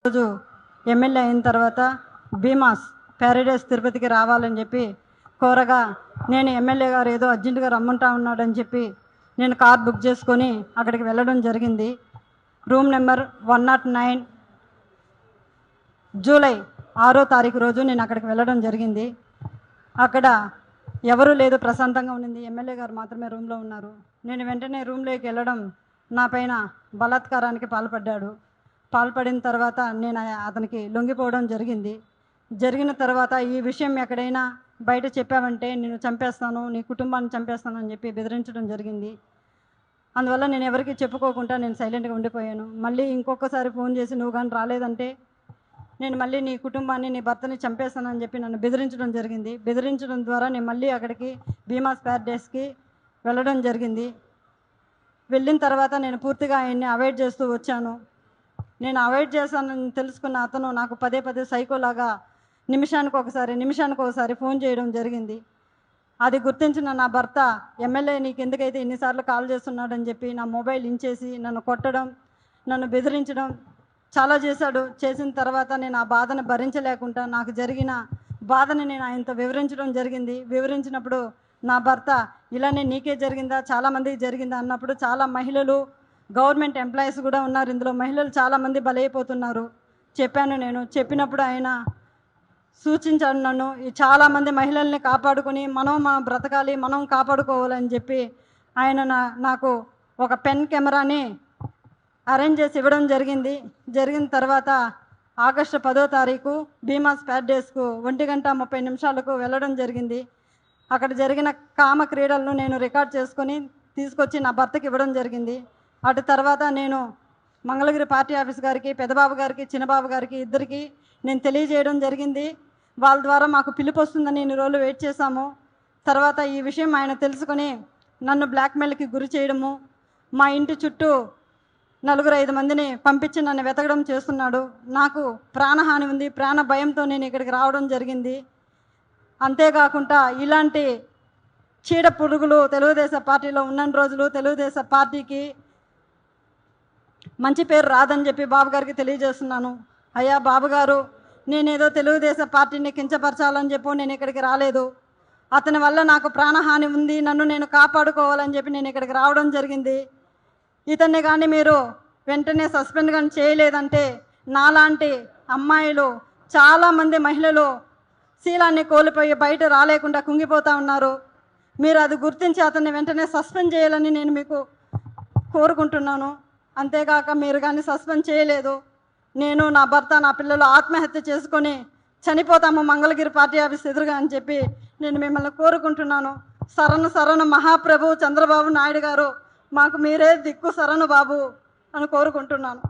రోజు ఎమ్మెల్యే అయిన తర్వాత భీమాస్ ప్యారడైస్ తిరుపతికి రావాలని చెప్పి కోరగా నేను ఎమ్మెల్యే గారు ఏదో అర్జెంటుగా రమ్మంటా ఉన్నాడని చెప్పి నేను కార్ బుక్ చేసుకొని అక్కడికి వెళ్ళడం జరిగింది. రూమ్ నెంబర్ 109 జూలై 6వ తారీఖు రోజు నేను అక్కడికి వెళ్ళడం జరిగింది. అక్కడ ఎవరూ లేదు, ప్రశాంతంగా ఉండింది. ఎమ్మెల్యే గారు మాత్రమే రూమ్లో ఉన్నారు. నేను వెంటనే రూమ్లోకి వెళ్ళడం నా పైన బలాత్కారానికి పాల్పడిన తర్వాత నేను అతనికి లొంగిపోవడం జరిగింది. జరిగిన తర్వాత ఈ విషయం ఎక్కడైనా బయట చెప్పావంటే నేను చంపేస్తాను, నీ కుటుంబాన్ని చంపేస్తాను అని చెప్పి బెదిరించడం జరిగింది. అందువల్ల నేను ఎవరికి చెప్పుకోకుండా నేను సైలెంట్గా ఉండిపోయాను. మళ్ళీ ఇంకొకసారి ఫోన్ చేసి నువ్వు కానీ రాలేదంటే నేను మళ్ళీ నీ కుటుంబాన్ని, నీ భర్తని చంపేస్తానని చెప్పి నన్ను బెదిరించడం జరిగింది. బెదిరించడం ద్వారా నేను మళ్ళీ అక్కడికి భీమాస్ ప్యారడైస్కి వెళ్ళడం జరిగింది. వెళ్ళిన తర్వాత నేను పూర్తిగా ఆయన్ని అవాయిడ్ చేస్తూ వచ్చాను. నేను అవాయిడ్ చేశానని తెలుసుకున్న అతను నాకు పదే సైకోలాగా నిమిషానికి ఒకసారి ఫోన్ చేయడం జరిగింది. అది గుర్తించిన నా భర్త, ఎమ్మెల్యే నీకు ఎందుకైతే ఎన్నిసార్లు కాల్ చేస్తున్నాడని చెప్పి నా మొబైల్ ఇంచేసి నన్ను కొట్టడం, నన్ను బెదిరించడం చాలా చేశాడు. చేసిన తర్వాత నేను ఆ బాధను భరించలేకుండా నాకు జరిగిన బాధని నేను ఆయనతో వివరించడం జరిగింది. వివరించినప్పుడు నా భర్త ఇలానే నీకే జరిగిందా, చాలామందికి జరిగిందా అన్నప్పుడు చాలా మహిళలు, గవర్నమెంట్ ఎంప్లాయీస్ కూడా ఉన్నారు ఇందులో, మహిళలు చాలామంది బలైపోతున్నారు చెప్పాను. నేను చెప్పినప్పుడు ఆయన సూచించాడు నన్ను, చాలామంది మహిళల్ని కాపాడుకొని మనం బ్రతకాలి, మనం కాపాడుకోవాలని చెప్పి ఆయన నాకు ఒక పెన్ కెమెరాని అరేంజ్ చేసి ఇవ్వడం జరిగింది. జరిగిన తర్వాత ఆగస్టు 10వ తారీఖు భీమాస్ ప్యారడైస్కు 1:30 వెళ్ళడం జరిగింది. అక్కడ జరిగిన కామ క్రీడలను నేను రికార్డ్ చేసుకొని తీసుకొచ్చి నా భర్తకి ఇవ్వడం జరిగింది. అటు తర్వాత నేను మంగళగిరి పార్టీ ఆఫీస్ గారికి, పెద్దబాబు గారికి, చిన్నబాబు గారికి ఇద్దరికి నేను తెలియజేయడం జరిగింది. వాళ్ళ ద్వారా మాకు పిలుపు వస్తుందని ఇన్ని రోజులు వెయిట్ చేశాము. తర్వాత ఈ విషయం ఆయన తెలుసుకొని నన్ను బ్లాక్మెయిల్కి గురి చేయడము, మా ఇంటి చుట్టూ 4-5 మందిని పంపించి నన్ను వెతకడం చేస్తున్నాడు. నాకు ప్రాణహాని ఉంది, ప్రాణ భయంతో నేను ఇక్కడికి రావడం జరిగింది. అంతేకాకుండా ఇలాంటి చీడ పురుగులు తెలుగుదేశం పార్టీలో ఉన్న రోజులు తెలుగుదేశం పార్టీకి మంచి పేరు రాదని చెప్పి బాబు గారికి తెలియజేస్తున్నాను. అయ్యా బాబుగారు, నేనేదో తెలుగుదేశం పార్టీని కించపరచాలని చెప్పి నేను ఇక్కడికి రాలేదు. అతని వల్ల నాకు ప్రాణహాని ఉంది, నన్ను నేను కాపాడుకోవాలని చెప్పి నేను ఇక్కడికి రావడం జరిగింది. ఇతన్ని కానీ మీరు వెంటనే సస్పెండ్ కానీ చేయలేదంటే నాలాంటి అమ్మాయిలు, చాలామంది మహిళలు శీలాన్ని కోల్పోయి బయట రాలేకుండా కుంగిపోతూ ఉన్నారు. మీరు అది గుర్తించి అతన్ని వెంటనే సస్పెండ్ చేయాలని నేను మీకు కోరుకుంటున్నాను. అంతేగాక మీరు కానీ సస్పెండ్ చేయలేదు, నేను, నా భర్త, నా పిల్లలు ఆత్మహత్య చేసుకొని చనిపోతాము మంగళగిరి పార్టీ ఆఫీస్ ఎదురుగా అని చెప్పి నేను మిమ్మల్ని కోరుకుంటున్నాను. శరణు మహాప్రభు చంద్రబాబు నాయుడు గారు, మాకు మీరే దిక్కు శరణు బాబు అని కోరుకుంటున్నాను.